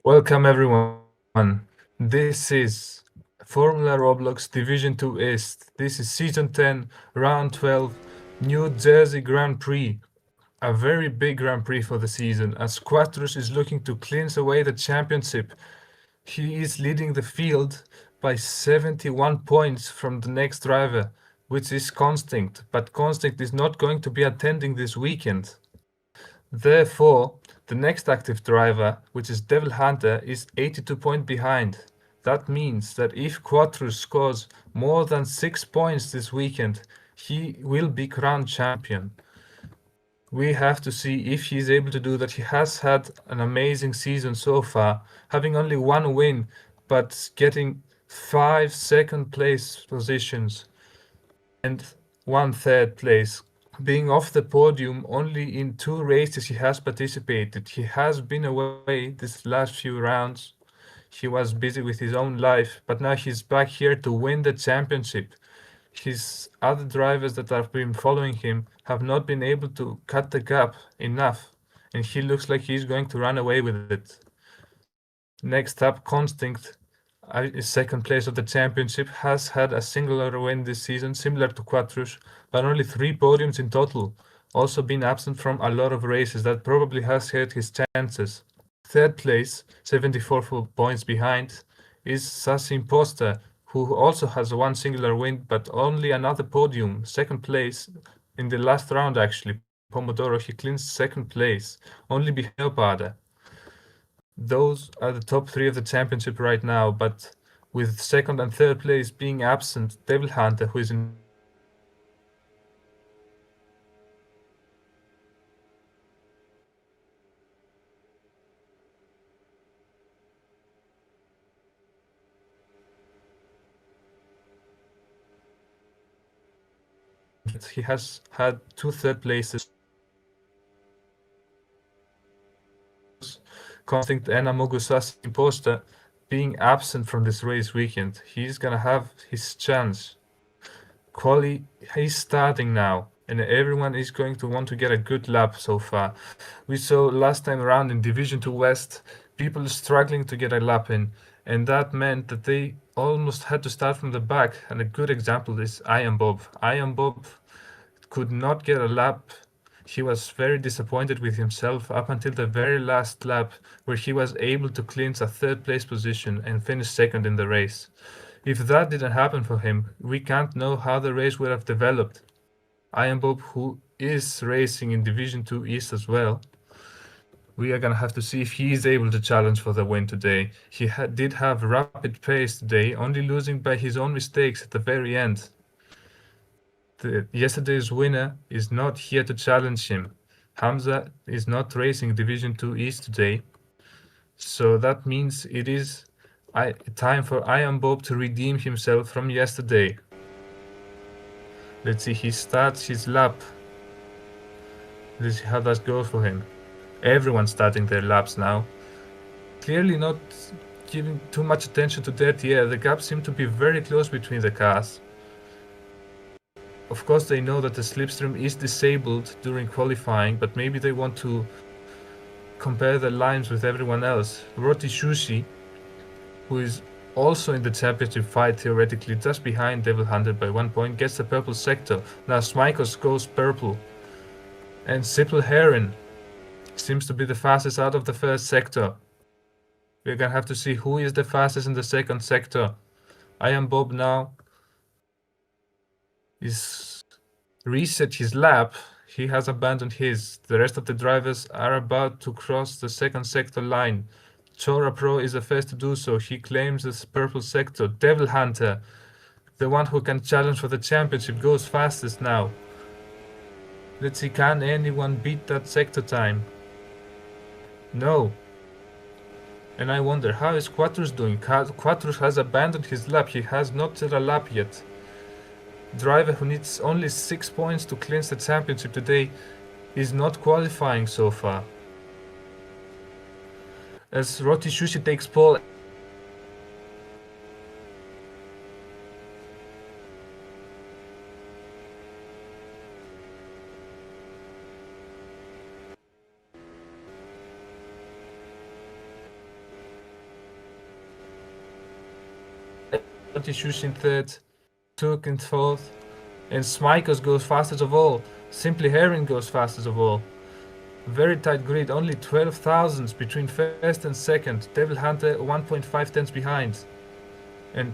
Welcome everyone. This is Formula Roblox Division 2 East. This is Season 10, Round 12, New Jersey Grand Prix. A very big Grand Prix for the season, as Quattros is looking to cleanse away the championship. He is leading the field by 71 points from the next driver, which is Constinct, but Constinct is not going to be attending this weekend. Therefore, the next active driver, which is Devil Hunter, is 82 points behind. That means that if Quattro scores more than 6 points this weekend, he will be crowned champion. We have to see if he is able to do that. He has had an amazing season so far, having only one win, but getting 5 second place positions and 1 third place. Being off the podium only in 2 races he has participated. He has been away this last few rounds. He was busy with his own life, but now he's back here to win the championship. His other drivers that have been following him have not been able to cut the gap enough, and he looks like he's going to run away with it. Next up, Constinct is second place of the championship, has had a singular win this season, similar to Quattrush, but only 3 podiums in total. Also been absent from a lot of races. That probably has hurt his chances. Third place, 74 points behind, is Sassy Imposter, who also has one singular win, but only another podium. Second place in the last round, actually. Pomodoro, he cleans second place, only behind Leoparda. Those are the top 3 of the championship right now, but with second and third place being absent, Devil Hunter, who is in he has had 2 third places. Constinct and Amogusas Imposter being absent from this race weekend. He's gonna have his chance. Quali, he's starting now, and everyone is going to want to get a good lap so far. We saw last time around in Division 2 West, people struggling to get a lap in, and that meant that they almost had to start from the back. And a good example is I Am Bob. I Am Bob could not get a lap. He was very disappointed with himself up until the very last lap, where he was able to clinch a third place position and finish second in the race. If that didn't happen for him, we can't know how the race would have developed. I Am Bob, who is racing in Division 2 East as well, we are gonna have to see if he is able to challenge for the win today. He did have rapid pace today, only losing by his own mistakes at the very end. Yesterday's winner is not here to challenge him. Hamza is not racing Division 2 East today, so that means it is time for I Am Bob to redeem himself from yesterday. Let's see, he starts his lap. Let's see how that goes for him. Everyone's starting their laps now. Clearly not giving too much attention to dirty air. The gaps seem to be very close between the cars. Of course, they know that the slipstream is disabled during qualifying, but maybe they want to compare the lines with everyone else. Roti Sushi, who is also in the championship fight theoretically just behind Devil Hunter by 1 point, gets the purple sector. Now Smikos goes purple. And Sipple Heron seems to be the fastest out of the first sector. We're gonna have to see who is the fastest in the second sector. I Am Bob now is reset his lap. He has abandoned his. The rest of the drivers are about to cross the second sector line. Chora Pro is the first to do so. He claims this purple sector. Devil Hunter, the one who can challenge for the championship, goes fastest now. Let's see, can anyone beat that sector time? No. And I wonder, how is Quattros doing? Quattros has abandoned his lap. He has not set a lap yet. Driver who needs only 6 points to clinch the championship today is not qualifying so far. As Roti Sushi takes pole. Shush in third, Took in fourth, and Smikers goes fastest of all. Simply Herring goes fastest of all. Very tight grid, only 12 thousandths between first and second. Devil Hunter 1.5 tenths behind. And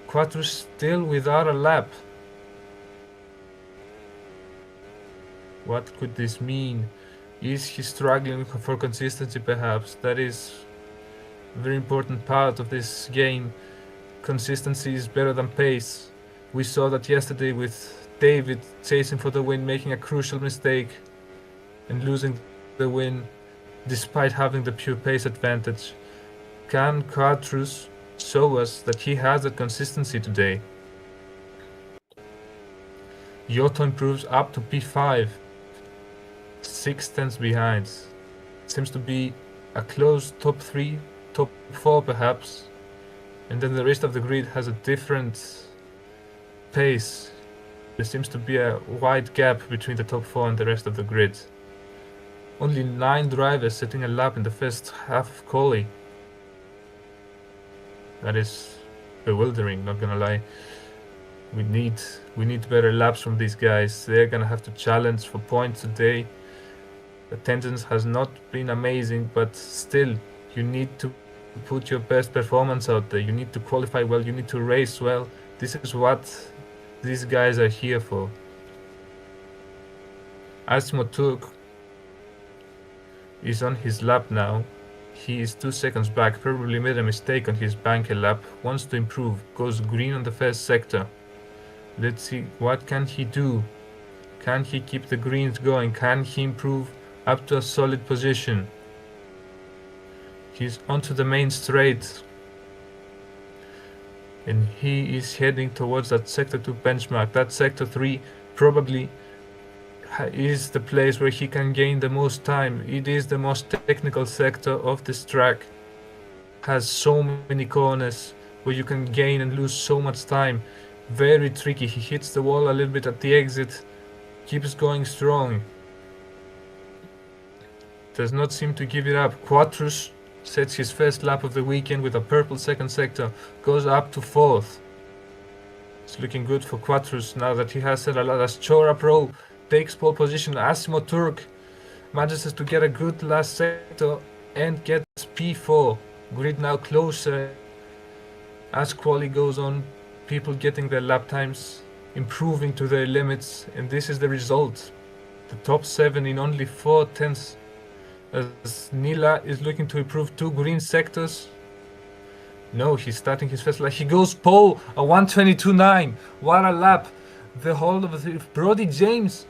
Quattrus still without a lap. What could this mean? Is he struggling for consistency perhaps? That is a very important part of this game. Consistency is better than pace. We saw that yesterday with David chasing for the win, making a crucial mistake and losing the win despite having the pure pace advantage. Can Quattrus show us that he has that consistency today? Yoto improves up to P5, 6 tenths behind. Seems to be a close top 3, top 4 perhaps. And then the rest of the grid has a different pace. There seems to be a wide gap between the top 4 and the rest of the grid. Only 9 drivers setting a lap in the first half of quali. That is bewildering, not gonna lie. We need better laps from these guys. They're gonna have to challenge for points today. Attendance has not been amazing, but still, you need to put your best performance out there. You need to qualify well, you need to race well. This is what these guys are here for. Asimo Turk is on his lap now. He is 2 seconds back, probably made a mistake on his banker lap, wants to improve, goes green on the first sector. Let's see, what can he do? Can he keep the greens going? Can he improve up to a solid position? He's onto the main straight. And he is heading towards that sector 2 benchmark. That sector 3 probably is the place where he can gain the most time. It is the most technical sector of this track. Has so many corners where you can gain and lose so much time. Very tricky. He hits the wall a little bit at the exit, keeps going strong. Does not seem to give it up. Quattrus sets his first lap of the weekend with a purple second sector, goes up to 4th. It's looking good for Quattrus now that he has set a lot. As Chora Pro takes pole position, Asimo Turk manages to get a good last sector and gets P4. Grid now closer as quali goes on, people getting their lap times improving to their limits, and this is the result. The top 7 in only 4 tenths, as Nila is looking to improve 2 green sectors. No, he's starting his first lap. He goes pole, a 1:22.9. What a lap. The whole of the Brody James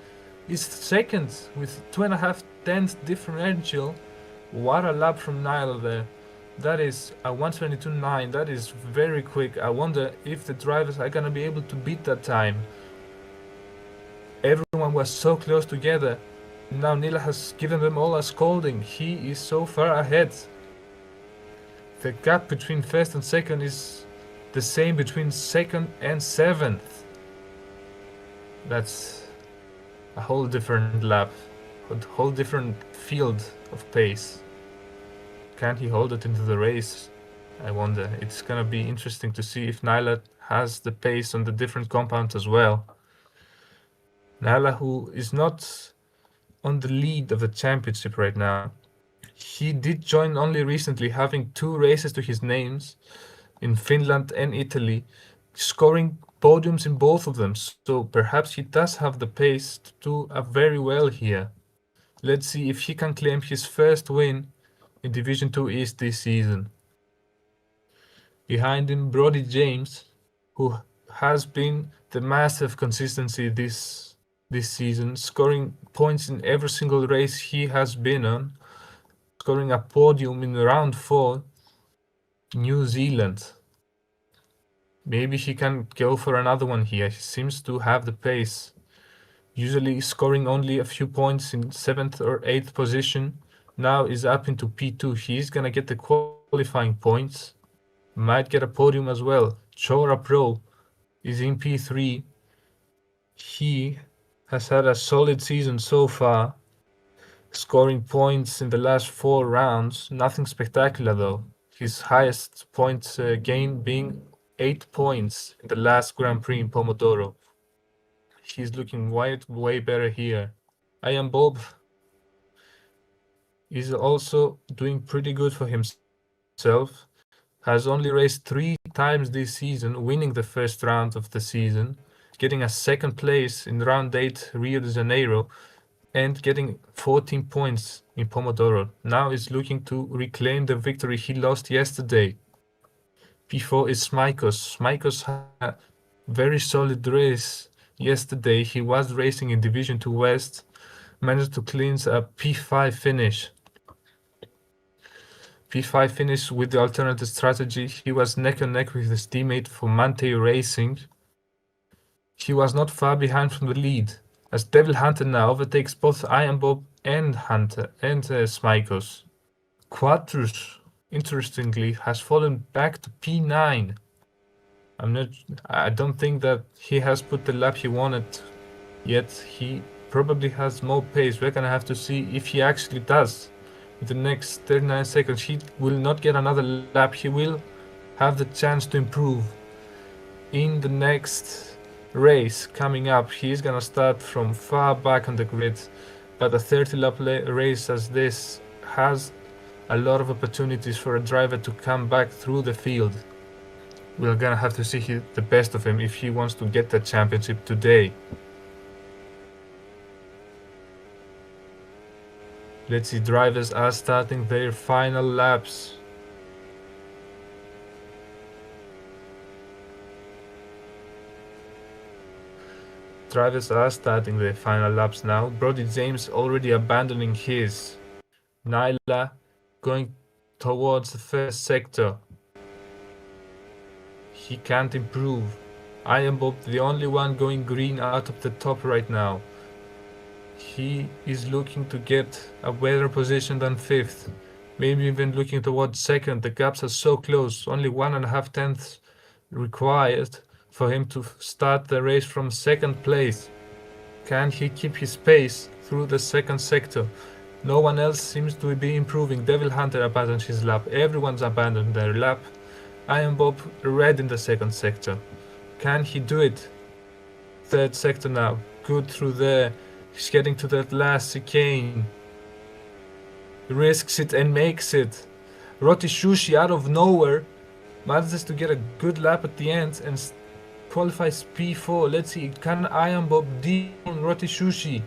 is second with 2.5 tenths differential. What a lap from Niall there. That is a 1:22.9. That is very quick. I wonder if the drivers are gonna be able to beat that time. Everyone was so close together. Now Nila has given them all a scolding. He is so far ahead. The gap between first and second is the same between second and 7th. That's a whole different lap, a whole different field of pace. Can he hold it into the race? I wonder. It's gonna be interesting to see if Nyla has the pace on the different compounds as well. Nyla, who is not on the lead of the championship right now. He did join only recently, having 2 races to his names in Finland and Italy, scoring podiums in both of them. So perhaps he does have the pace to do very well here. Let's see if he can claim his first win in Division 2 East this season. Behind him, Brody James, who has been the massive consistency this season, scoring points in every single race he has been on, scoring a podium in round 4, New Zealand. Maybe he can go for another one here. He seems to have the pace. Usually scoring only a few points in 7th or 8th position. Now is up into P2. He's gonna get the qualifying points. Might get a podium as well. Chora Pro is in P3. He has had a solid season so far, scoring points in the last 4 rounds. Nothing spectacular though. His highest points gain being 8 points in the last Grand Prix in Pomodoro. He's looking way better here. I Am Bob is also doing pretty good for himself. Has only raced 3 times this season, winning the first round of the season, getting a second place in round 8 Rio de Janeiro, and getting 14 points in Pomodoro. Now is looking to reclaim the victory he lost yesterday. P4 is Smikos. Smikos had a very solid race yesterday. He was racing in Division 2 West, managed to cleanse a P5 finish. P5 finish with the alternative strategy. He was neck and neck with his teammate for Mante Racing. He was not far behind from the lead, as Devil Hunter now overtakes both I Am Bob and Hunter and Smikos. Quatrus, interestingly, has fallen back to P9. I don't think that he has put the lap he wanted yet. He probably has more pace. We're gonna have to see if he actually does. In the next 39 seconds, he will not get another lap. He will have the chance to improve. In the next race coming up, he's gonna start from far back on the grid, but a 30 lap race as this has a lot of opportunities for a driver to come back through the field. We're gonna have to see the best of him if he wants to get the championship today. Let's see, drivers are starting their final laps. Drivers are starting their final laps now. Brody James already abandoning his. Nyla going towards the first sector. He can't improve. I Am Bob, the only one going green out of the top right now. He is looking to get a better position than 5th. Maybe even looking towards 2nd. The gaps are so close. Only 1.5 tenths required for him to start the race from 2nd place. Can he keep his pace through the 2nd sector? No one else seems to be improving. Devil Hunter abandoned his lap. Everyone's abandoned their lap. I Am Bob red in the 2nd sector. Can he do it? 3rd sector now. Good through there. He's getting to that last chicane. Risks it and makes it. Roti Sushi out of nowhere manages to get a good lap at the end and qualifies P4. Let's see, can I Am Bob deal on Roti Sushi?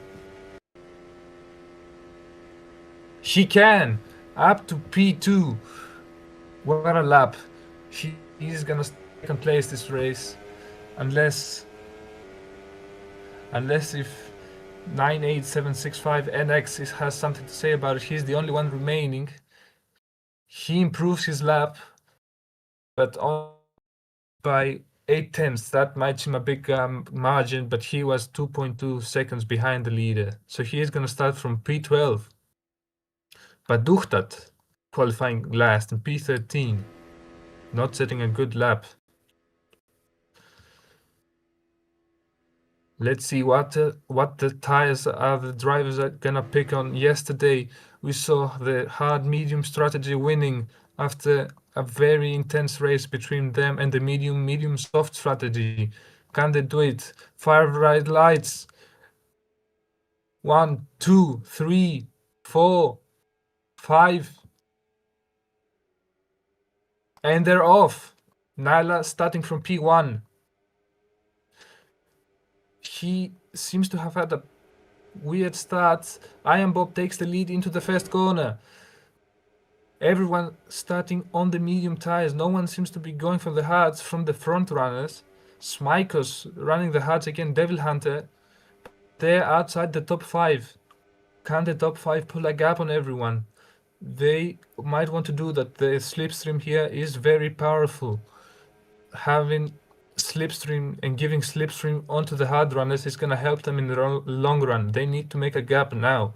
He can! Up to P2. What a lap. He's gonna second place this race. Unless if 98765NX has something to say about it. He's the only one remaining. He improves his lap, but only by 8 tenths. That might seem a big margin, but he was 2.2 seconds behind the leader. So he is going to start from P12. But Duchtat qualifying last in P13, not setting a good lap. Let's see what the tires are the drivers are gonna pick on. Yesterday we saw the hard medium strategy winning after a very intense race between them and the medium soft strategy. Can they do it? Fire bright lights. 1, 2, 3, 4, 5. And they're off. Nyla starting from P1. He seems to have had a weird start. I Am Bob takes the lead into the first corner. Everyone starting on the medium tires. No one seems to be going for the hards from the front runners. Smikos running the hards again. Devil Hunter. They're outside the top 5. Can the top 5 pull a gap on everyone? They might want to do that. The slipstream here is very powerful. Having slipstream and giving slipstream onto the hard runners is going to help them in the long run. They need to make a gap now.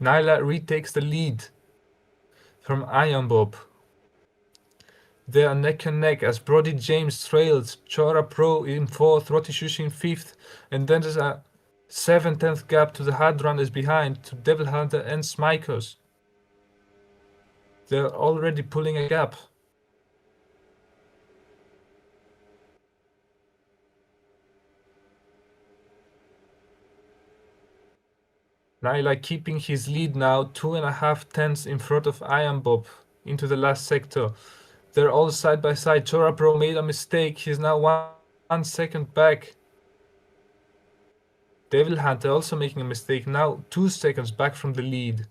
Nyla retakes the lead from I Am Bob. They are neck and neck as Brody James trails Chora Pro in 4th, Roti Sushi in 5th, and then there's a 7/10 gap to the hard runners behind to Devil Hunter and Smikos. They're already pulling a gap. Nyla keeping his lead now 2.5 tenths in front of Iron Bob into the last sector. They're all side by side. Chora Pro made a mistake. He's now 1 second back. Devil Hunter also making a mistake, now 2 seconds back from the lead.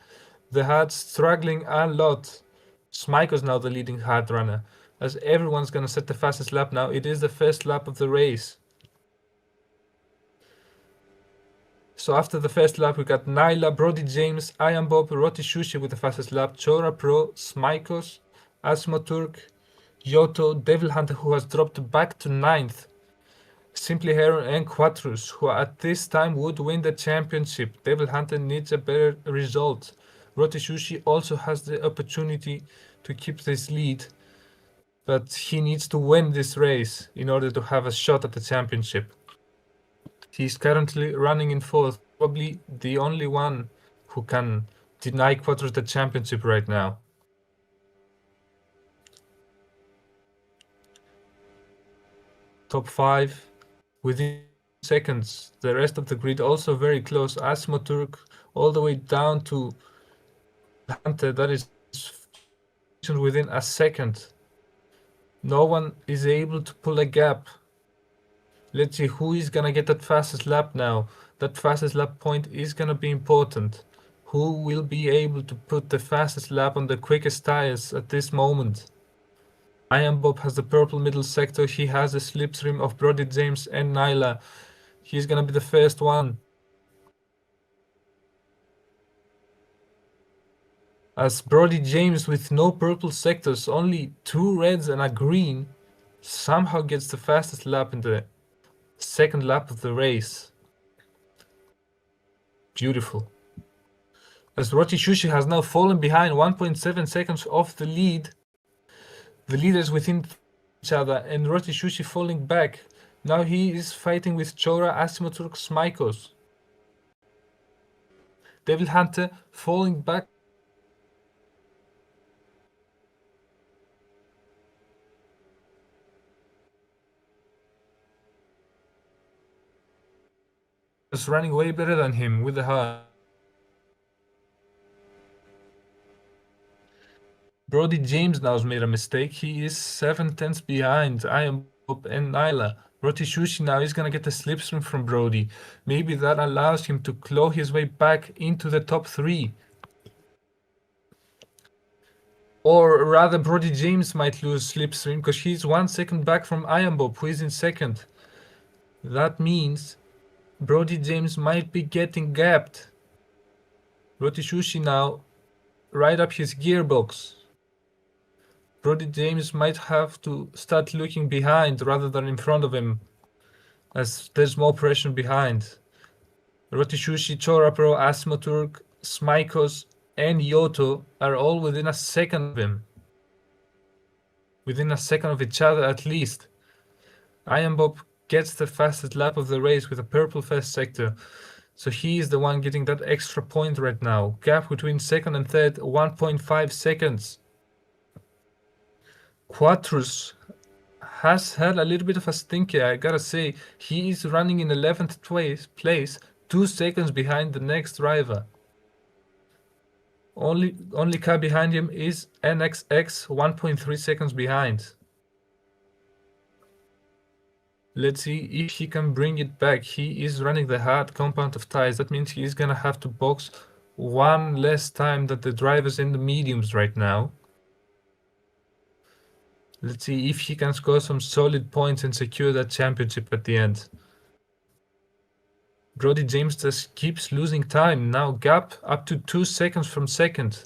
The Hard struggling a lot. Smiko's now the leading Hard runner, as everyone's gonna set the fastest lap now. It is the first lap of the race. So after the first lap, we got Nyla, Brody James, Iron Bob, Roti Sushi with the fastest lap, Chora Pro, Smikos, Asmoturk, Yoto, Devil Hunter, who has dropped back to 9th, Simply Heron and Quatrus, who at this time would win the championship. Devil Hunter needs a better result. Roti Sushi also has the opportunity to keep this lead, but he needs to win this race in order to have a shot at the championship. He's currently running in 4th, probably the only one who can deny Quatrus the championship right now. Top 5 within seconds. The rest of the grid also very close. Asmoturk all the way down to Hunter, that is within a second. No one is able to pull a gap. Let's see who is gonna get that fastest lap now. That fastest lap point is gonna be important. Who will be able to put the fastest lap on the quickest tires at this moment? Iron Bob has the purple middle sector. He has the slipstream of Brody James and Nyla. He's gonna be the first one. As Brody James, with no purple sectors, only 2 reds and a green, somehow gets the fastest lap in the second lap of the race. Beautiful. As Roti Sushi has now fallen behind 1.7 seconds off the lead. The leaders within each other, and Roti Sushi falling back. Now he is fighting with Chora, Asimoturk, Smikos. Devil Hunter falling back. Is running way better than him with the heart. Brody James now's made a mistake. He is 7 tenths behind Iron Bob and Nyla. Roti Sushi now is gonna get the slipstream from Brody. Maybe that allows him to claw his way back into the top 3. Or rather, Brody James might lose slipstream because he's 1 second back from Iron Bob, who is in second. That means Brody James might be getting gapped. Roti Sushi now right up his gearbox. Brody James might have to start looking behind rather than in front of him, as there's more pressure behind. Roti Sushi, Chora Pro, Asmoturk, Smikos, and Yoto are all within a second of him. Within a second of each other at least. Iron Bob gets the fastest lap of the race with a purple first sector. So he is the one getting that extra point right now. Gap between second and third, 1.5 seconds. Quatrus has had a little bit of a stinker, I gotta say. He is running in 11th place, 2 seconds behind the next driver. Only car behind him is NXX, 1.3 seconds behind. Let's see if he can bring it back. He is running the hard compound of tires. That means he is gonna have to box 1 less time than the drivers in the mediums right now. Let's see if he can score some solid points and secure that championship at the end. Brody James just keeps losing time. Now gap up to 2 seconds from second.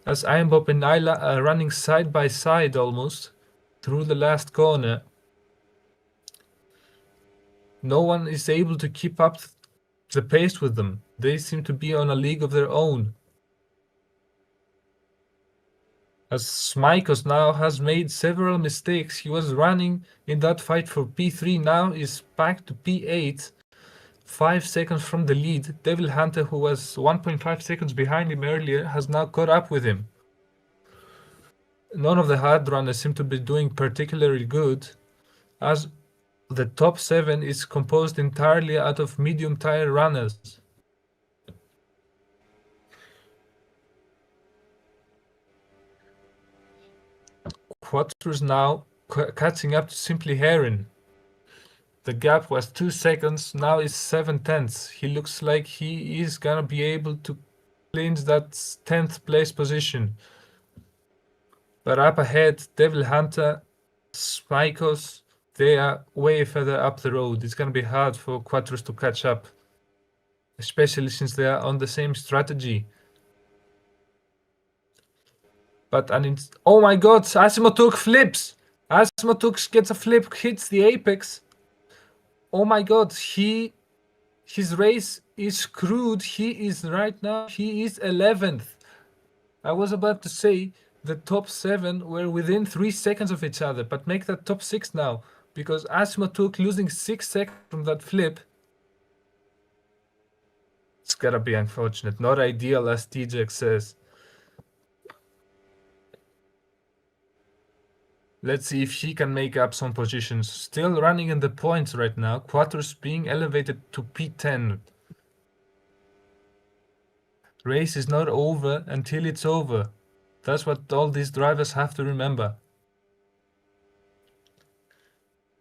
As Iron Bob and Nyla are running side by side almost through the last corner. No one is able to keep up the pace with them. They seem to be on a league of their own. As Smikos now has made several mistakes. He was running in that fight for P3, now is back to P8. 5 seconds from the lead. Devil Hunter, who was 1.5 seconds behind him earlier, has now caught up with him. None of the hard runners seem to be doing particularly good, as the top 7 is composed entirely out of medium tire runners. Quattro's now catching up to Simply Heron. The gap was 2 seconds, now it's 7/10. He looks like he is gonna be able to clinch that 10th place position. But up ahead, Devil Hunter, Spikos, they are way further up the road. It's gonna be hard for Quattros to catch up, especially since they are on the same strategy. But oh my god, Asimotuk flips! Asimotuk gets a flip, hits the apex. Oh my god, his race is screwed. He is 11th. I was about to say the top 7 were within 3 seconds of each other, but make that top 6 now, because Asimotuk losing 6 seconds from that flip. It's gotta be unfortunate. Not ideal, as TJX says. Let's see if he can make up some positions. Still running in the points right now. Quattros being elevated to P10. Race is not over until it's over. That's what all these drivers have to remember.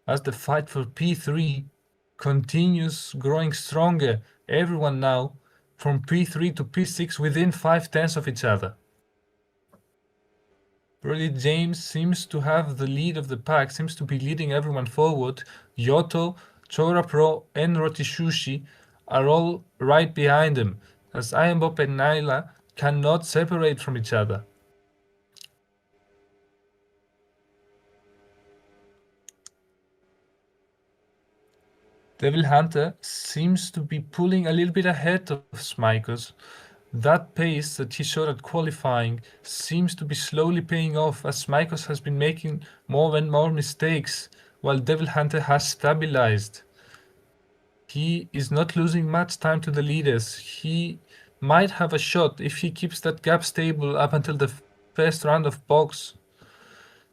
As the fight for P3 continues growing stronger, everyone now from P3 to P6 within 5/10 of each other. Brody James seems to have the lead of the pack, seems to be leading everyone forward. Yoto, Chora Pro, and Rotishushi are all right behind him, as Ayambop and Naila cannot separate from each other. Devil Hunter seems to be pulling a little bit ahead of Smikers. That pace that he showed at qualifying seems to be slowly paying off, as Smikers has been making more and more mistakes, while Devil Hunter has stabilized. He is not losing much time to the leaders. He might have a shot if he keeps that gap stable up until the first round of box.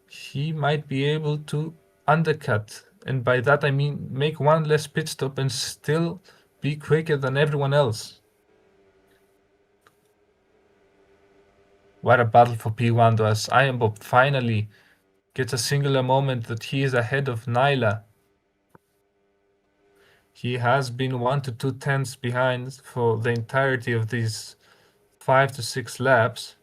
He might be able to undercut, and by that I mean make one less pit stop and still be quicker than everyone else. What a battle for P1 though, as Ayambop finally gets a singular moment that he is ahead of Naila. He has been 1 to 2 tenths behind for the entirety of these 5 to 6 laps.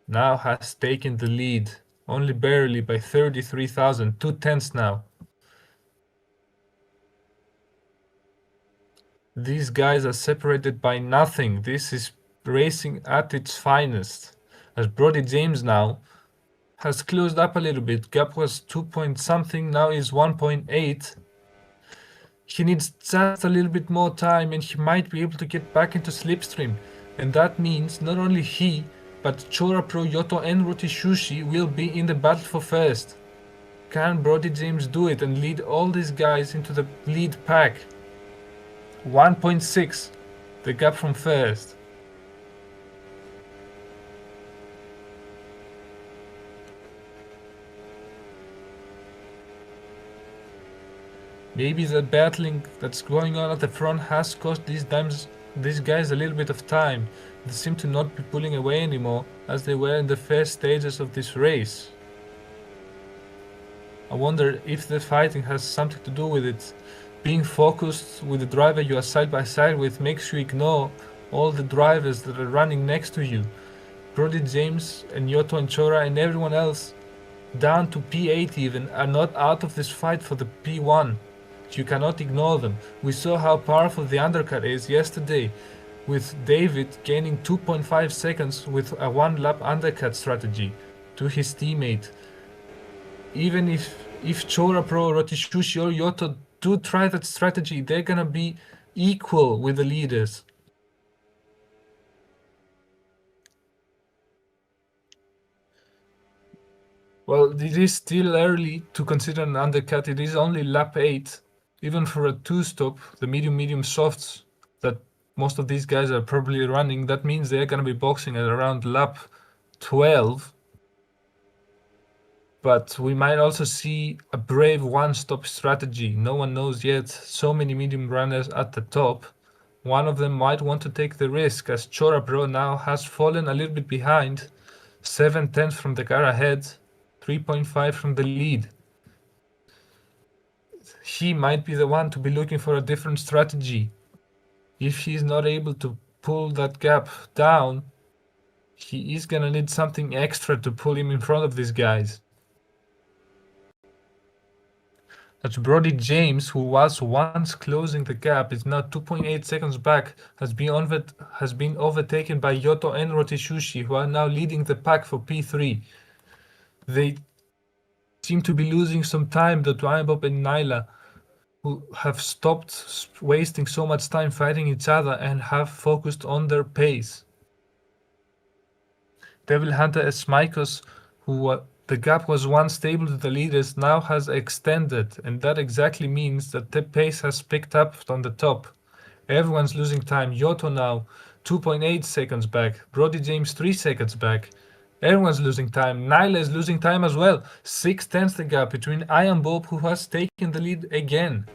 Now has taken the lead, only barely by 33,000, 2 tenths now. These guys are separated by nothing. This is racing at its finest. As Brody James now has closed up a little bit. Gap was 2 point something, now is 1.8. He needs just a little bit more time and he might be able to get back into slipstream. And that means not only he, but Chora Pro, Yoto and Rotishushi will be in the battle for first. Can Brody James do it and lead all these guys into the lead pack? 1.6, the gap from first. Maybe the battling that's going on at the front has cost these guys a little bit of time. They seem to not be pulling away anymore as they were in the first stages of this race. I wonder if the fighting has something to do with it. Being focused with the driver you are side by side with makes you ignore all the drivers that are running next to you. Brody James and Yoto and Chora and everyone else down to P8 even are not out of this fight for the P1. You cannot ignore them. We saw how powerful the undercut is yesterday, with David gaining 2.5 seconds with a 1-lap undercut strategy to his teammate. Even if Chora Pro, Rotishushi or Yoto do try that strategy, they're gonna be equal with the leaders. Well, it is still early to consider an undercut. It is only lap 8. Even for a 2-stop, the medium softs that most of these guys are probably running, that means they're gonna be boxing at around lap 12. But we might also see a brave 1-stop strategy. No one knows yet. So many medium runners at the top. One of them might want to take the risk, as Chora Pro now has fallen a little bit behind, 7/10 from the car ahead. 3.5 from the lead. He might be the one to be looking for a different strategy. If he's not able to pull that gap down, he is gonna need something extra to pull him in front of these guys. That's Brody James, who was once closing the gap, is now 2.8 seconds back, has been overtaken by Yoto and Rotishushi, who are now leading the pack for P3. They seem to be losing some time, the Bob and Nyla, who have stopped wasting so much time fighting each other and have focused on their pace. Devil Hunter as Smikos, who the gap was once stable to the leaders, now has extended, and that exactly means that the pace has picked up on the top. Everyone's losing time. Yoto now 2.8 seconds back. Brody James 3 seconds back. Everyone's losing time. Nyla is losing time as well. 6/10 the gap between Iron Bob, who has taken the lead again.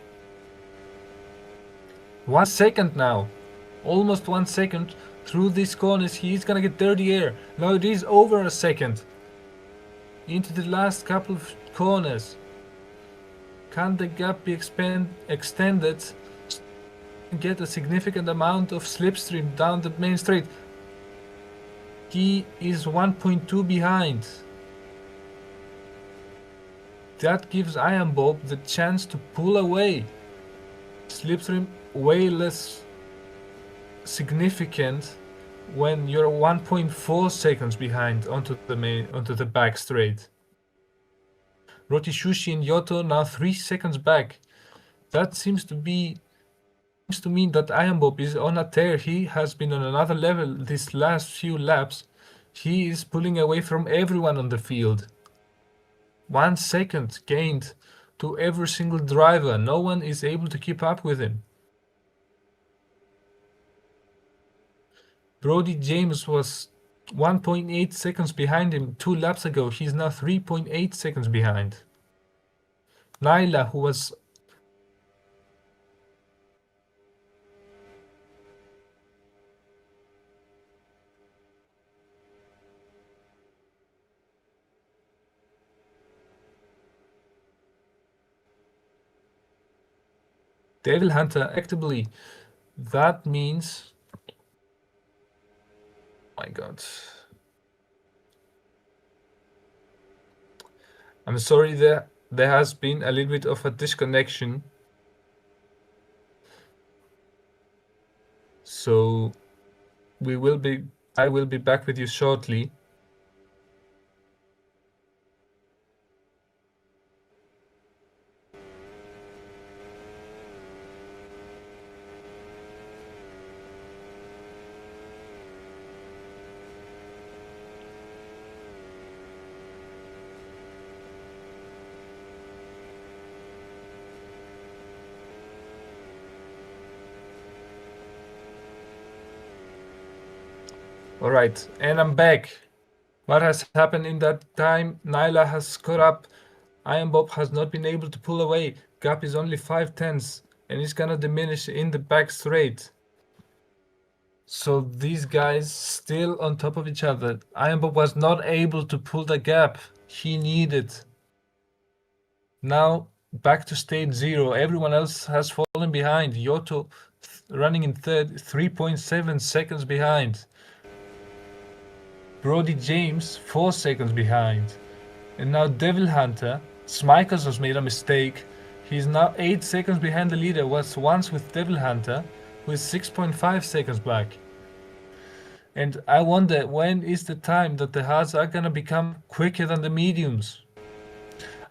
1 second now. Almost 1 second. Through these corners, he's gonna get dirty air. Now it is over a second. Into the last couple of corners. Can the gap be extended? Get a significant amount of slipstream down the main straight. He is 1.2 behind. That gives Iron Bob the chance to pull away. Slipstream way less significant when you're 1.4 seconds behind onto the back straight. Rotishushi and Yoto now 3 seconds back. That seems to mean that Iron Bob is on a tear. He has been on another level these last few laps. He is pulling away from everyone on the field. 1 second gained to every single driver. No one is able to keep up with him. Brody James was 1.8 seconds behind him 2 laps ago. He's now 3.8 seconds behind. Nyla, who was Devil Hunter actively. That means, oh my god. I'm sorry, there has been a little bit of a disconnection. So I will be back with you shortly. Alright, and I'm back. What has happened in that time? Nyla has caught up. Iron Bob has not been able to pull away. Gap is only 5/10 and it's gonna diminish in the back straight. So these guys still on top of each other. Iron Bob was not able to pull the gap he needed. Now back to stage 0. Everyone else has fallen behind. Yoto running in third, 3.7 seconds behind. Brody James 4 seconds behind. And now Devil Hunter, Smikers has made a mistake. He's now 8 seconds behind the leader, was once with Devil Hunter, who is 6.5 seconds back. And I wonder, when is the time that the hards are gonna become quicker than the mediums?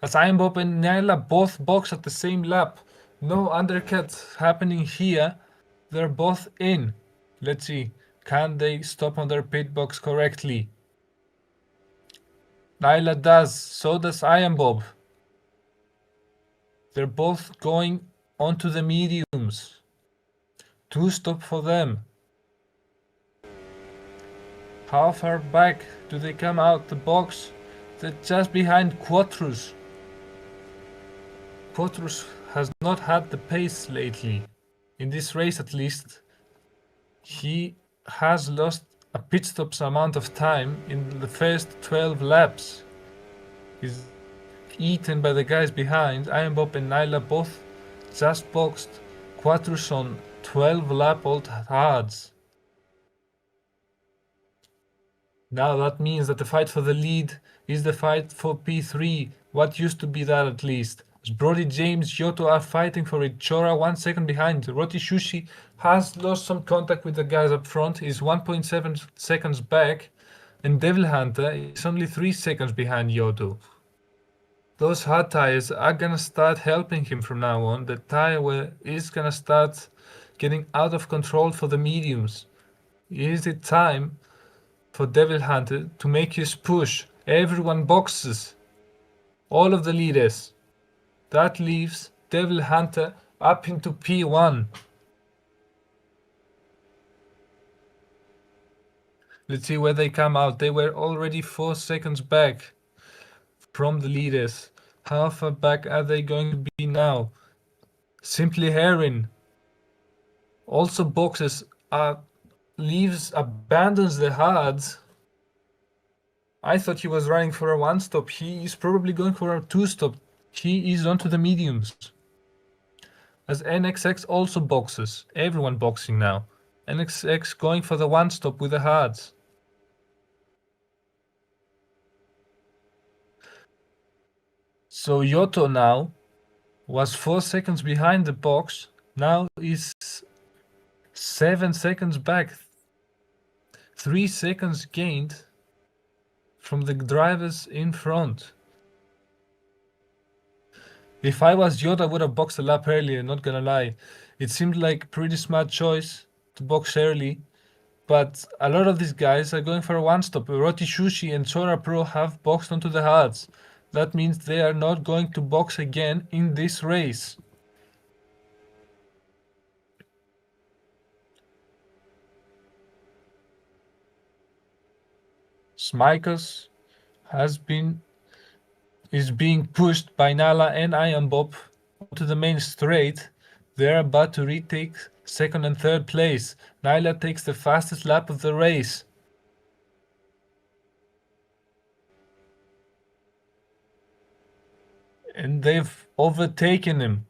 As Iron Bob and Nyla both box at the same lap, no undercut happening here, they're both in. Let's see, can they stop on their pit box correctly? Nyla does, so does Iron Bob. They're both going onto the mediums. 2 stop for them. How far back do they come out the box? They're just behind Quatrus. Quatrus has not had the pace lately. In this race at least. He has lost a pit stop's amount of time in the first 12 laps. He's eaten by the guys behind. Iron Bob and Nyla both just boxed Quattros on 12 lap old hards. Now that means that the fight for the lead is the fight for P3, what used to be that at least. As Brody James, Yoto are fighting for it, Chora 1 second behind. Roti Shushi has lost some contact with the guys up front, is 1.7 seconds back, and Devil Hunter is only 3 seconds behind Yoto. Those hard tires are gonna start helping him from now on. The tire is gonna start getting out of control for the mediums. Is it time for Devil Hunter to make his push? Everyone boxes. All of the leaders. That leaves Devil Hunter up into P1. Let's see where they come out. They were already 4 seconds back from the leaders. How far back are they going to be now? Simply Heron also boxes, abandons the hards. I thought he was running for a 1-stop. He is probably going for a 2-stop. He is onto the mediums. As NXX also boxes. Everyone boxing now. NXX going for the 1-stop with the hards. So Yoto now was 4 seconds behind the box. Now is 7 seconds back. 3 seconds gained from the drivers in front. If I was Yoda, I would have boxed a lap earlier, not gonna lie. It seemed like a pretty smart choice to box early, but a lot of these guys are going for a 1-stop. Roti Shushi and Sora Pro have boxed onto the hards. That means they are not going to box again in this race. Smikers is being pushed by Nala and Iron Bob onto the main straight. They're about to retake second and third place. Nyla takes the fastest lap of the race. And they've overtaken him.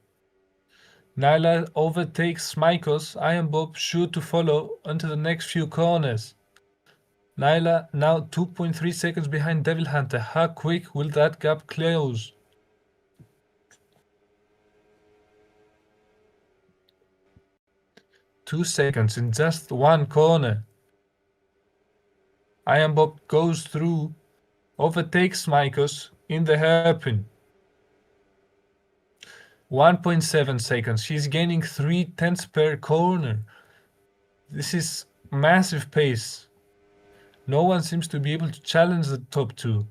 Nyla overtakes Smikos. Iron Bob sure to follow onto the next few corners. Nyla now 2.3 seconds behind Devil Hunter. How quick will that gap close? Two seconds in just one corner. Iron Bob goes through, overtakes Smikos in the hairpin. 1.7 seconds. He's gaining 0.3 per corner. This is massive pace. No one seems to be able to challenge the top two.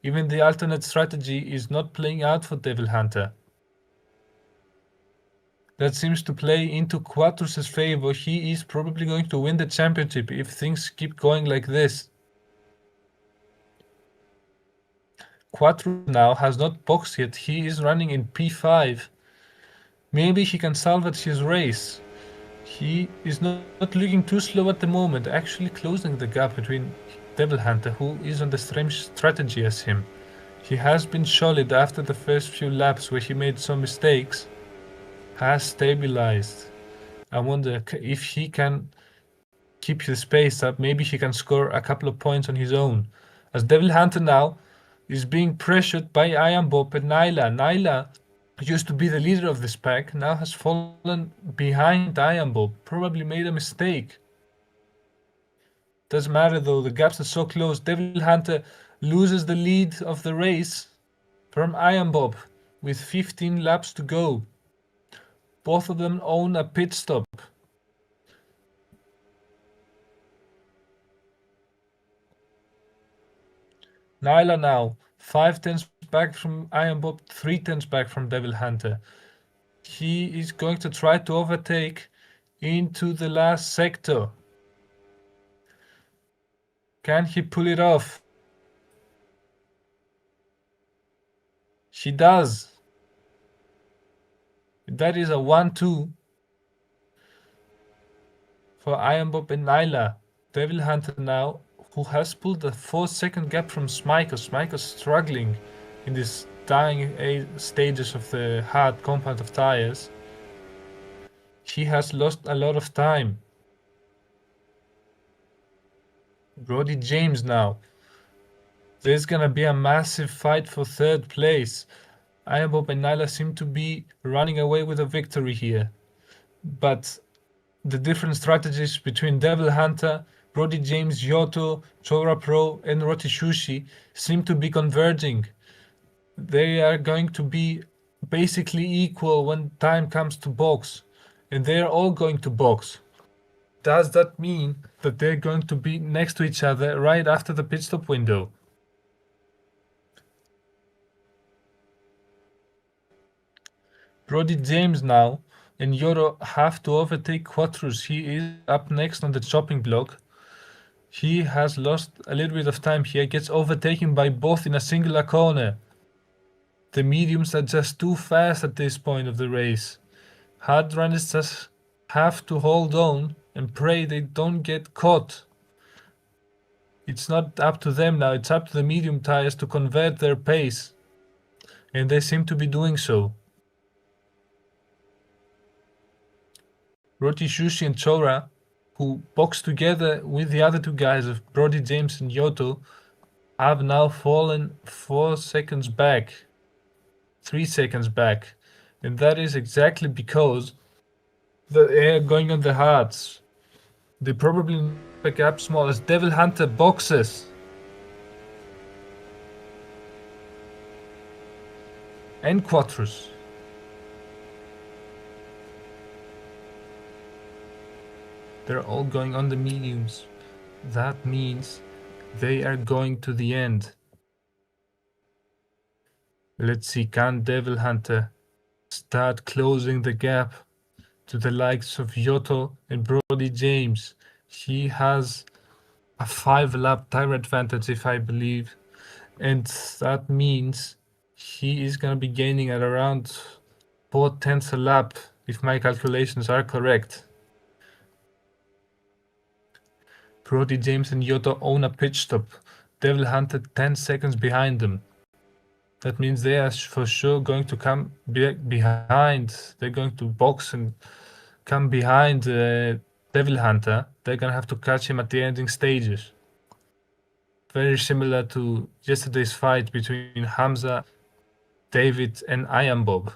Even the alternate strategy is not playing out for Devil Hunter. That seems to play into Quattros' favor. He is probably going to win the championship if things keep going like this. Quattros now has not boxed yet. He is running in P5. Maybe he can salvage his race. He is not looking too slow at the moment, actually closing the gap between Devil Hunter, who is on the same strategy as him. He has been solid after the first few laps where he made some mistakes. Has stabilized. I wonder if he can keep his pace up. Maybe he can score a couple of points on his own. As Devil Hunter now is being pressured by Iron Bob and Nyla. Nyla used to be the leader of this pack, now has fallen behind Iron Bob. Probably made a mistake. Doesn't matter though, the gaps are so close. Devil Hunter loses the lead of the race from Iron Bob with 15 laps to go. Both of them own a pit stop. Nyla now 5/10 back from Iron Bob, 3/10 back from Devil Hunter. He is going to try to overtake into the last sector. Can he pull it off? She does. That is a 1-2 for Iron Bob and Nyla. Devil Hunter now who has pulled a 4-second gap from Smikos. Smikos struggling in these dying stages of the hard compound of tires. He has lost a lot of time. Brody James now. There's gonna be a massive fight for third place. Ayabop and Nyla seem to be running away with a victory here. But the different strategies between Devil Hunter, Brody James, Yoto, Chora Pro, and Rotishushi seem to be converging. They are going to be basically equal when time comes to box, and they are all going to box. Does that mean that they're going to be next to each other right after the pit stop window? Brody James now and Yoto have to overtake Quattrus. He is up next on the chopping block. He has lost a little bit of time here, gets overtaken by both in a singular corner. The mediums are just too fast at this point of the race. Hard runners just have to hold on and pray they don't get caught. It's not up to them now, it's up to the medium tires to convert their pace. And they seem to be doing so. Rotishushi and Chora, who boxed together with the other two guys of Brody James and Yoto, have now fallen 4 seconds back, 3 seconds back, and that is exactly because they are going on the hards. They probably pick up small as Devil Hunter boxes. And Quattrus. They're all going on the mediums. That means they are going to the end. Let's see, can Devil Hunter start closing the gap to the likes of Yoto and Brody James? He has a 5-lap tire advantage, if I believe, and that means he is going to be gaining at around 4/10 a lap, if my calculations are correct. Brody James and Yoto own a pit stop. Devil Hunter 10 seconds behind them. That means they are for sure going to come behind. They're going to box and come behind Devil Hunter. They're going to have to catch him at the ending stages. Very similar to yesterday's fight between Hamza, David, and Iron Bob.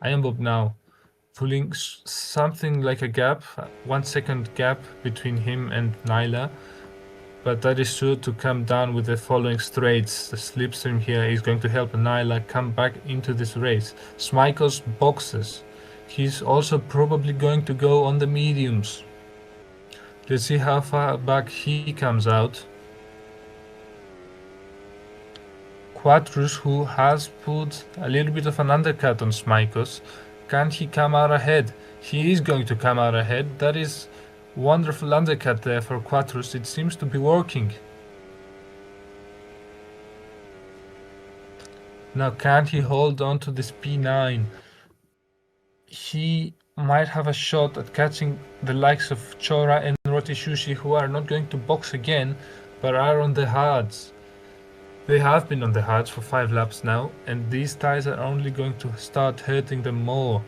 Iron Bob now pulling something like a gap, 1 second gap between him and Nyla, but that is sure to come down with the following straights. The slipstream here is going to help Nyla come back into this race. Smikos boxes. He's also probably going to go on the mediums. Let's see how far back he comes out. Quattrus, who has put a little bit of an undercut on Smikos, can he come out ahead? He is going to come out ahead. That is wonderful undercut there for Quattrus. It seems to be working. Now can he hold on to this P9? He might have a shot at catching the likes of Chora and Rotishushi, who are not going to box again, but are on the hards. They have been on the hards for 5 laps now, and these tires are only going to start hurting them more.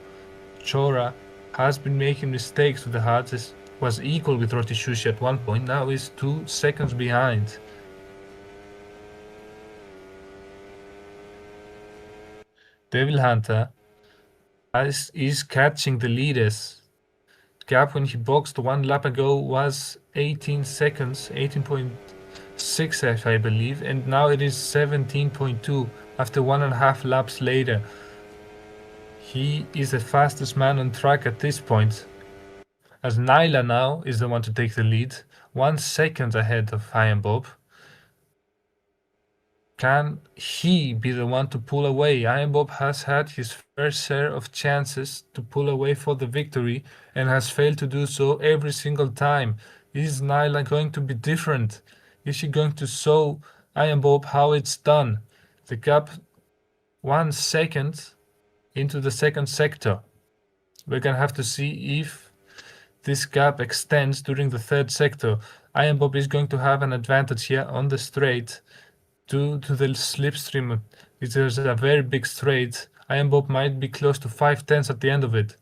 Chora has been making mistakes with the hards, was equal with Rotishushi at one point, now is 2 seconds behind. Devil Hunter is catching the leaders. Gap when he boxed 1 lap ago was 18 seconds, 18.6 I believe, and now it is 17.2 after 1.5 laps later. He is the fastest man on track at this point, as Nyla now is the one to take the lead, 1 second ahead of Iron Bob. Can he be the one to pull away? Iron Bob has had his fair share of chances to pull away for the victory and has failed to do so every single time. Is Nyla going to be different? Is she going to show Iron Bob how it's done? The gap 1 second into the second sector. We're gonna have to see if this gap extends during the third sector. Iron Bob is going to have an advantage here on the straight due to the slipstream. There's a very big straight. Iron Bob might be close to 5/10 at the end of it.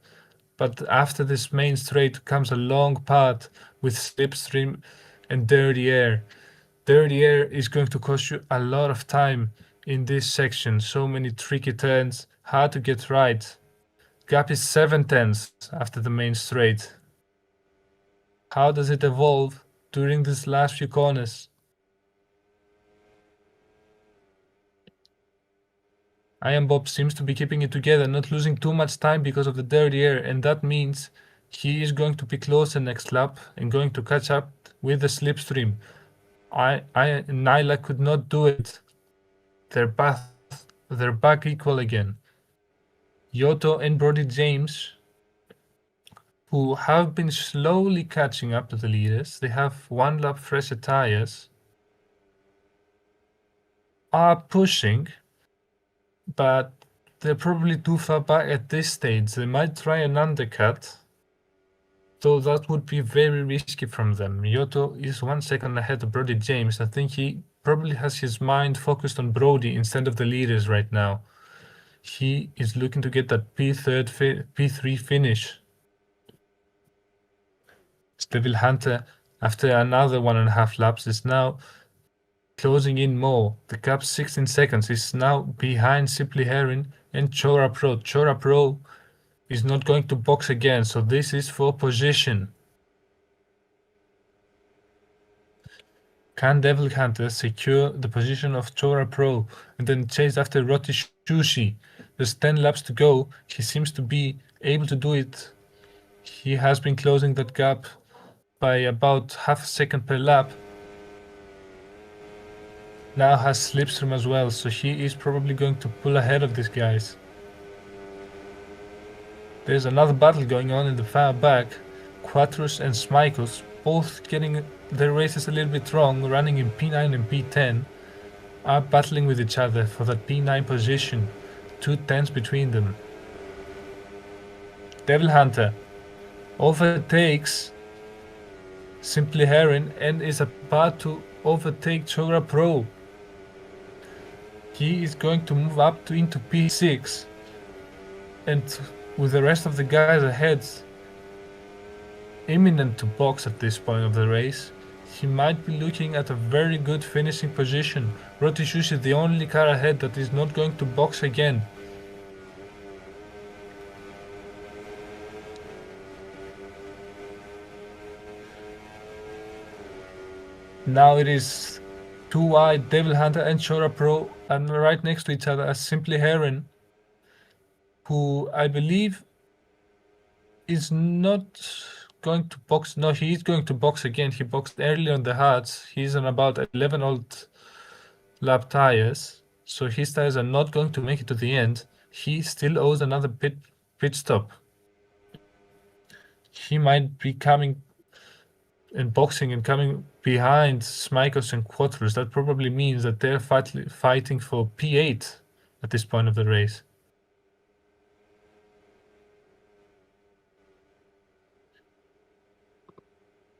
But after this main straight comes a long part with slipstream and dirty air. Dirty air is going to cost you a lot of time in this section. So many tricky turns, hard to get right. Gap is 7/10 after the main straight. How does it evolve during these last few corners? Iron Bob seems to be keeping it together, not losing too much time because of the dirty air, and that means he is going to be closer next lap and going to catch up with the slipstream. Nyla could not do it. They're back equal again. Yoto and Brody James, who have been slowly catching up to the leaders, they have 1 lap fresher tires, are pushing, but they're probably too far back at this stage. They might try an undercut, though that would be very risky from them. Yoto is 1 second ahead of Brody James. I think he probably has his mind focused on Brody instead of the leaders right now. He is looking to get that P3 finish. Devil Hunter, after another 1.5 laps, is now closing in more. The gap 16 seconds is now behind Simply Heron and Chora Pro. Chora Pro is not going to box again, so this is for position. Can Devil Hunter secure the position of Chora Pro and then chase after Roti Shushi? There's 10 laps to go. He seems to be able to do it. He has been closing that gap by about half a second per lap. Now has slipstream as well, so he is probably going to pull ahead of these guys. There's another battle going on in the far back. Quatrus and Smikos both getting their races a little bit wrong, running in P9 and P10, are battling with each other for that P9 position. 2 tenths between them. Devil Hunter overtakes Simply Heron and is about to overtake Chora Pro. He is going to move up into P6, and with the rest of the guys ahead imminent to box at this point of the race, he might be looking at a very good finishing position. Rotishush is the only car ahead that is not going to box again. Now it is too wide. Devil Hunter and Chora Pro are right next to each other as Simply Heron, who I believe is not going to box. No, he is going to box again. He boxed earlier on the hards. He's on about 11 old lap tires, so his tires are not going to make it to the end. He still owes another pit stop. He might be coming and boxing and coming behind Smikos and Quatrus. That probably means that they're fighting for P8 at this point of the race.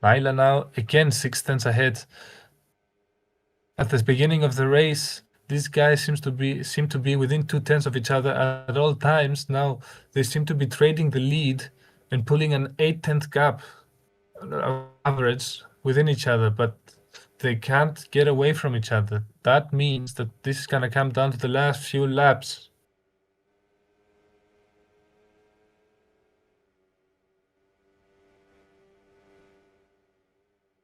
Nyla now again 6 tenths ahead. At the beginning of the race, these guys seem to be within 2 tenths of each other at all times. Now they seem to be trading the lead and pulling an 8-tenth gap average within each other, but they can't get away from each other. That means that this is gonna come down to the last few laps.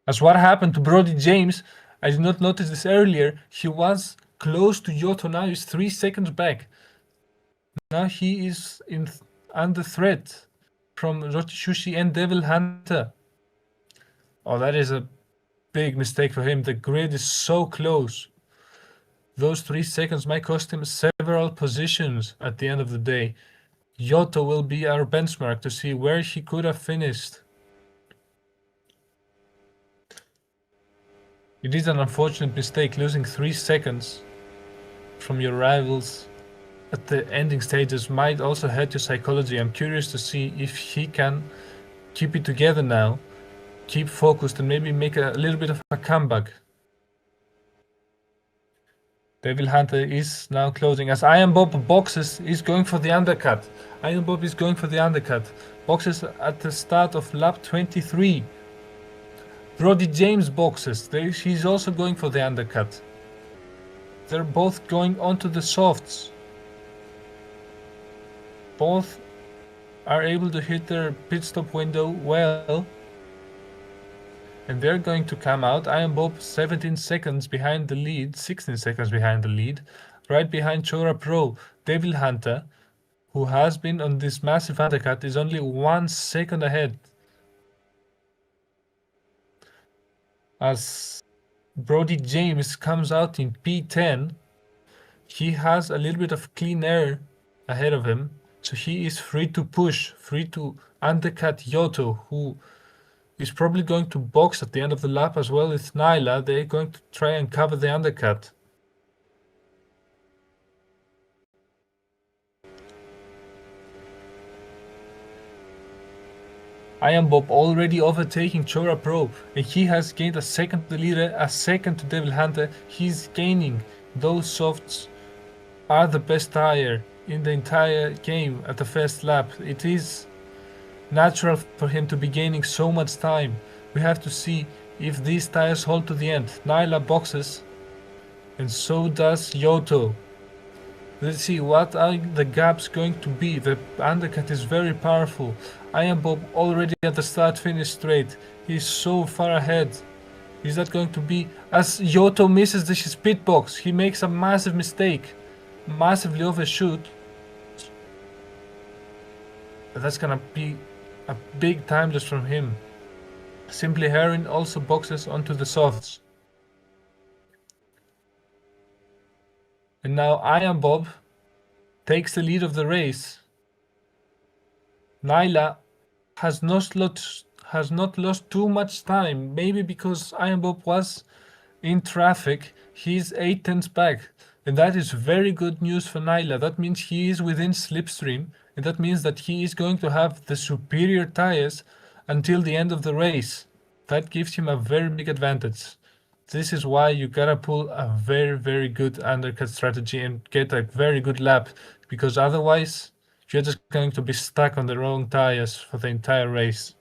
As what happened to Brody James, I did not notice this earlier. He was close to Yoto, now he's 3 seconds back. Now he is under threat from Rotishushi and Devil Hunter. Oh, that is a big mistake for him. The grid is so close. Those 3 seconds might cost him several positions at the end of the day. Yoto will be our benchmark to see where he could have finished. It is an unfortunate mistake, losing 3 seconds from your rivals at the ending stages might also hurt your psychology. I'm curious to see if he can keep it together now, keep focused, and maybe make a little bit of a comeback. Devil Hunter is now closing as Iron Bob boxes is going for the undercut. Iron Bob is going for the undercut. Boxes at the start of lap 23. Brody James boxes. He's also going for the undercut. They're both going onto the softs. Both are able to hit their pit stop window well. And they're going to come out. Iron Bob 17 seconds behind the lead, 16 seconds behind the lead. Right behind Chora Pro, Devil Hunter, who has been on this massive undercut, is only 1 second ahead. As Brody James comes out in P10, he has a little bit of clean air ahead of him, so he is free to push, free to undercut Yoto, who is probably going to box at the end of the lap as well with Nyla. They're going to try and cover the undercut. Iron Bob already overtaking Chora Pro, and he has gained a second to the leader, a second to Devil Hunter. He's gaining. Those softs are the best tire in the entire game at the first lap. It is natural for him to be gaining so much time. We have to see if these tires hold to the end. Nyla boxes, and so does Yoto. Let's see what are the gaps going to be. The undercut is very powerful. Iron Bob already at the start finish straight. He's so far ahead. Is that going to be as Yoto misses his pit box? He makes a massive mistake. Massively overshoot. That's gonna be a big time loss from him. Simply Heron also boxes onto the softs. And now Iron Bob takes the lead of the race. Nyla has not lost too much time, maybe because Iron Bob was in traffic. He's 8 tenths back, and that is very good news for Nyla. That means he is within slipstream, and that means that he is going to have the superior tires until the end of the race. That gives him a very big advantage. This is why you gotta pull a very good undercut strategy and get a very good lap, because otherwise you're just going to be stuck on the wrong tires for the entire race.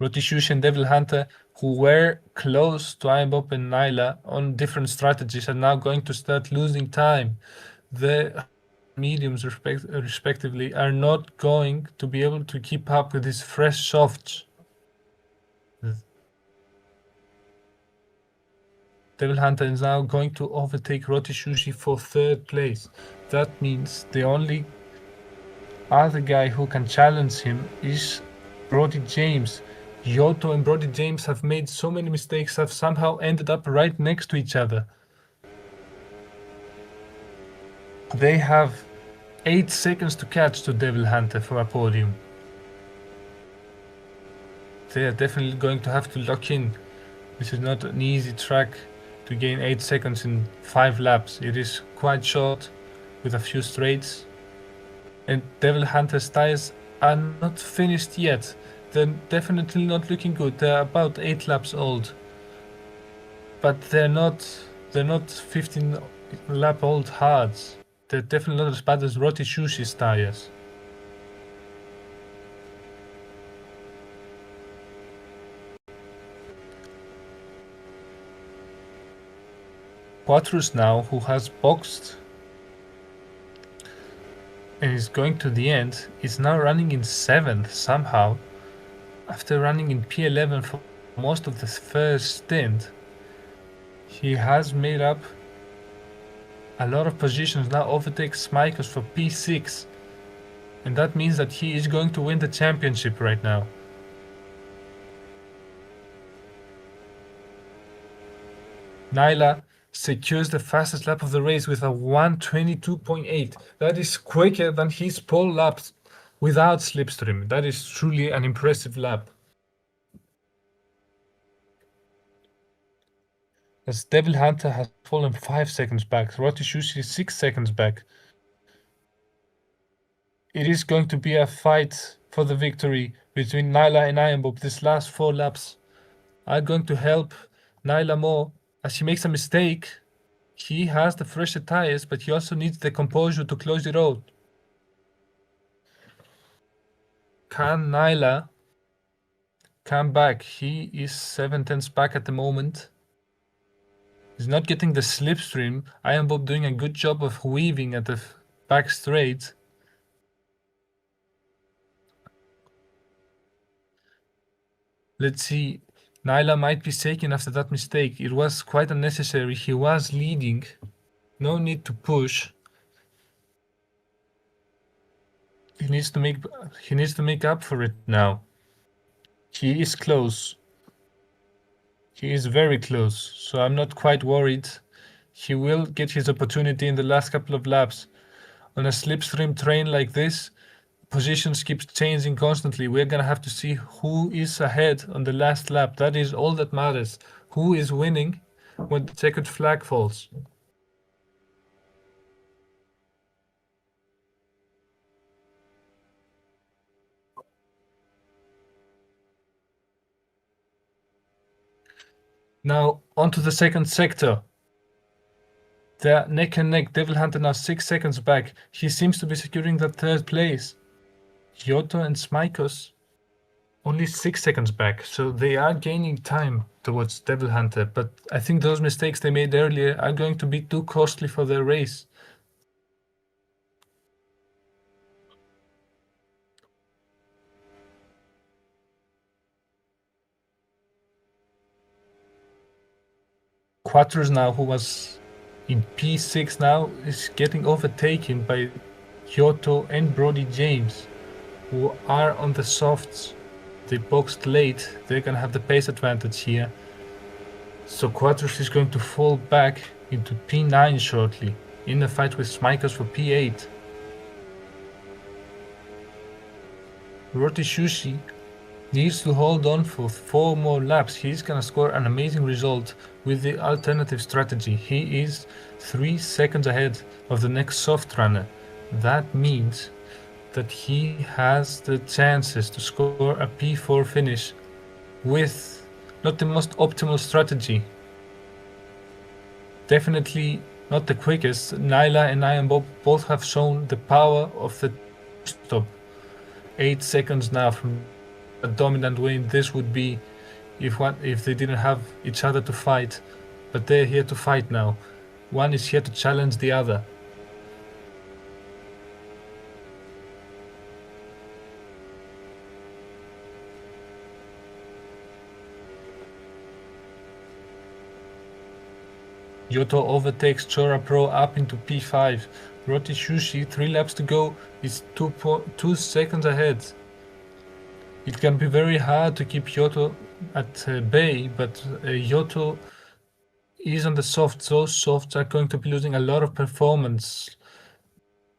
Rotishushi and Devil Hunter, who were close to Iron Bob and Nyla on different strategies, are now going to start losing time. The mediums respectively are not going to be able to keep up with these fresh softs. Devil Hunter is now going to overtake Rotishushi for 3rd place. That means the only other guy who can challenge him is Brody James. Yoto and Brody James have made so many mistakes, have somehow ended up right next to each other. They have 8 seconds to catch to Devil Hunter for a podium. They are definitely going to have to lock in. This is not an easy track to gain 8 seconds in 5 laps. It is quite short with a few straights. And Devil Hunter's tires are not finished yet. They're definitely not looking good. They're about 8 laps old. But they're not 15 lap old hards. They're definitely not as bad as Rotishushi's tires. Quatrus now, who has boxed and is going to the end, is now running in 7th somehow. After running in P11 for most of the first stint, he has made up a lot of positions, now overtakes Smikers for P6, and that means that he is going to win the championship right now. Nyla secures the fastest lap of the race with a 1:22.8. That is quicker than his pole laps without slipstream. That is truly an impressive lap. As Devil Hunter has fallen 5 seconds back, Rotishushi is 6 seconds back. it is going to be a fight for the victory between Nyla and Ironbob. These last 4 laps are going to help Nyla more as he makes a mistake. He has the fresher tires, but he also needs the composure to close the road. Can Nyla come back? He is 7/10 back at the moment. He's not getting the slipstream. Ironbob doing a good job of weaving at the back straight. Let's see. Nyla might be shaken after that mistake. It was quite unnecessary. He was leading. No need to push. He needs to make up for it now. He is close. He is very close, so I'm not quite worried. He will get his opportunity in the last couple of laps. On a slipstream train like this, positions keep changing constantly. We're gonna have to see who is ahead on the last lap. That is all that matters. Who is winning when the checkered flag falls? Now onto the second sector. They're neck and neck. Devil Hunter now 6 seconds back. He seems to be securing that third place. Kyoto and Smikos only 6 seconds back, so they are gaining time towards Devil Hunter, but I think those mistakes they made earlier are going to be too costly for their race. Quattros now, who was in P6 now, is getting overtaken by Kyoto and Brody James, who are on the softs. They boxed late, they're gonna have the pace advantage here. So Quattros is going to fall back into P9 shortly, in a fight with Smikos for P8. Rotishushi needs to hold on for 4 more laps. He's gonna score an amazing result with the alternative strategy. He is 3 seconds ahead of the next soft runner. That means that he has the chances to score a P4 finish with not the most optimal strategy. Definitely not the quickest. Nyla and Ironbob both have shown the power of the stop. 8 seconds now from a dominant win. This would be if they didn't have each other to fight, but they're here to fight now. One is here to challenge the other. Yoto overtakes Chora Pro up into P5. Rotishushi, 3 laps to go, is 2 seconds ahead. It can be very hard to keep Yoto at bay, but Yoto is on the softs. Those softs are going to be losing a lot of performance.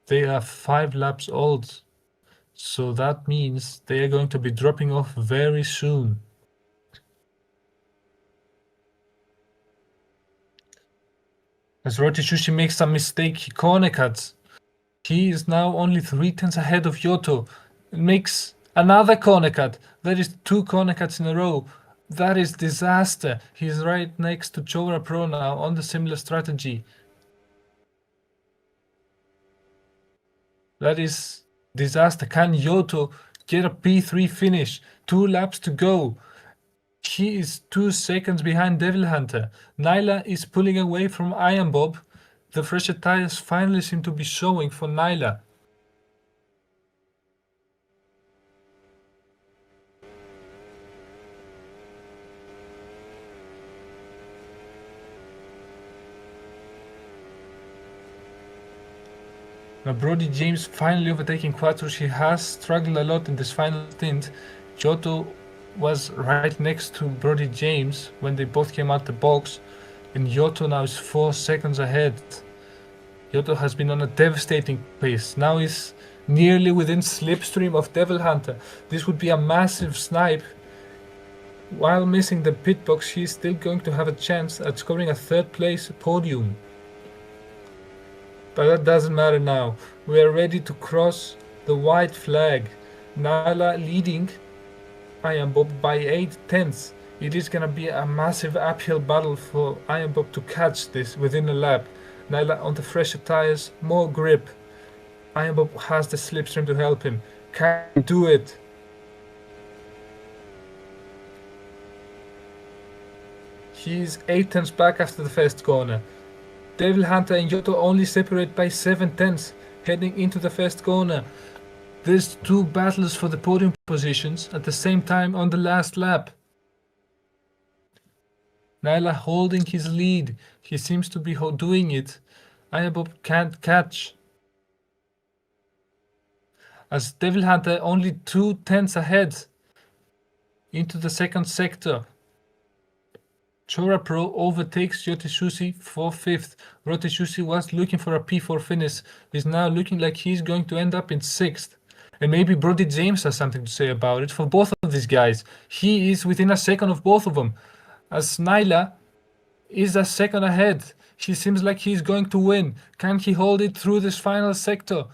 They are 5 laps old, so that means they are going to be dropping off very soon. As Rotishushi makes some mistake, he corner cuts. He is now only 3/10 ahead of Yoto. Makes another corner cut. That is 2 corner cuts in a row. That is disaster. He's right next to Chora Pro now on the similar strategy. That is disaster. Can Yoto get a P3 finish? 2 laps to go. He is 2 seconds behind Devil Hunter. Nyla is pulling away from Ironbob. The fresher tires finally seem to be showing for Nyla. Now Brody James finally overtaking Quattros. He has struggled a lot in this final stint. Kyoto was right next to Brody James when they both came out the box, and Yoto now is 4 seconds ahead. Yoto has been on a devastating pace. Now he's nearly within slipstream of Devil Hunter. This would be a massive snipe. While missing the pit box, he's still going to have a chance at scoring a 3rd place podium. But that doesn't matter now. We are ready to cross The white flag. Nyla leading Iron Bob by 8 tenths. It is gonna be a massive uphill battle for Iron Bob to catch this within a lap. Nyla on the fresher tires, more grip. Iron Bob has the slipstream to help him. Can he do it? He's 8 tenths back after the first corner. Devil Hunter and Yoto only separate by 7 tenths heading into the first corner. There's two battles for the podium positions at the same time on the last lap. Nyla holding his lead. He seems to be doing it. Iron Bob can't catch. As Devil Hunter only 2 tenths ahead into the second sector. Chora Pro overtakes Yotishushi for 5th. Rotishushi was looking for a P4 finish. Is now looking like he's going to end up in 6th. And maybe Brody James has something to say about it for both of these guys. He is within a second of both of them. As Nyla is a second ahead. He seems like he's going to win. Can he hold it through this final sector?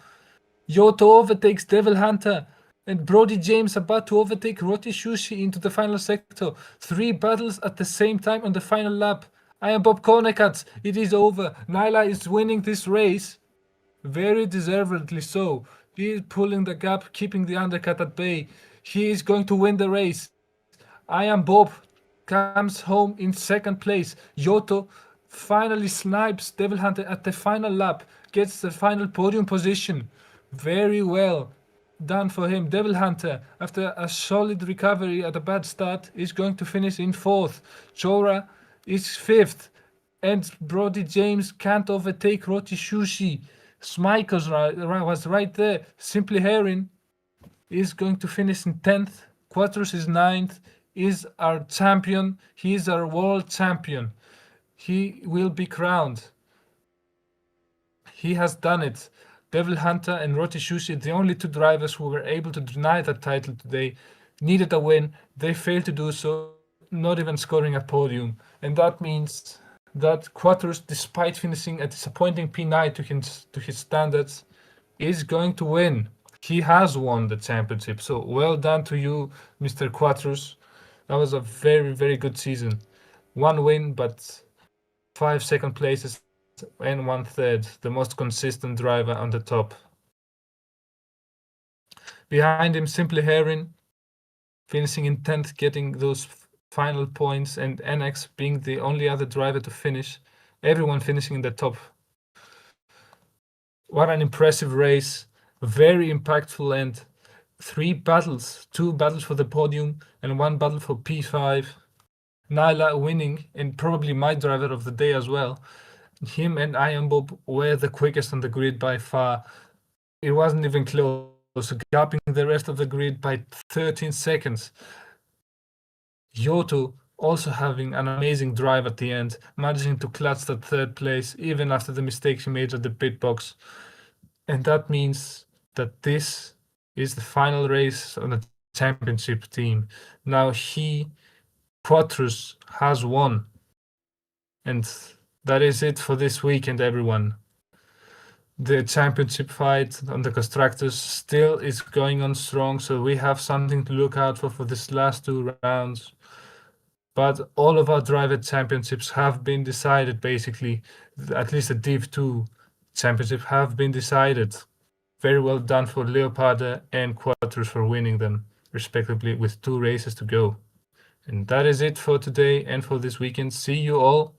Yoto overtakes Devil Hunter. And Brody James about to overtake Rotishushi into the final sector. 3 battles at the same time on the final lap. I am Bob corner cuts. It is over. Nyla is winning this race. Very deservedly so. He is pulling the gap, keeping the undercut at bay. He is going to win the race. I am Bob comes home in second place. Yoto finally snipes Devil Hunter at the final lap. Gets the final podium position. Very well done for him. Devil Hunter, after a solid recovery at a bad start, is going to finish in 4th. Chora is 5th. And Brody James can't overtake Rotishushi. Smikers was right there. Simply Heron is going to finish in 10th. Quattros is 9th. Is our champion. He is our world champion. He will be crowned. He has done it. Devil Hunter and Rotishushi, the only 2 drivers who were able to deny that title today, needed a win. They failed to do so, not even scoring a podium. And that means that Quattros, despite finishing a disappointing P9 to his standards, is going to win. He has won the championship. So well done to you, Mr. Quattros. That was a very, very good season. 1 win, but 5 second places and 1/3, the most consistent driver on the top. Behind him, Simply Heron, finishing in 10th, getting those final points, and NX being the only other driver to finish. Everyone finishing in the top. What an impressive race. Very impactful end. 3 battles, 2 battles for the podium and 1 battle for P5. Nyla winning, and probably my driver of the day as well. Him and Iron Bob were the quickest on the grid by far. It wasn't even close, gapping the rest of the grid by 13 seconds. Yoto also having an amazing drive at the end, managing to clutch that 3rd place even after the mistakes he made at the pit box. And that means that this is the final race on the championship team. Now Quattros, has won. And that is it for this weekend, everyone. The championship fight on the constructors still is going on strong, so we have something to look out for this last 2 rounds. But all of our driver championships have been decided, basically. At least the Div 2 championship have been decided. Very well done for Leoparda and Quattros for winning them, respectively, with 2 races to go. And that is it for today and for this weekend. See you all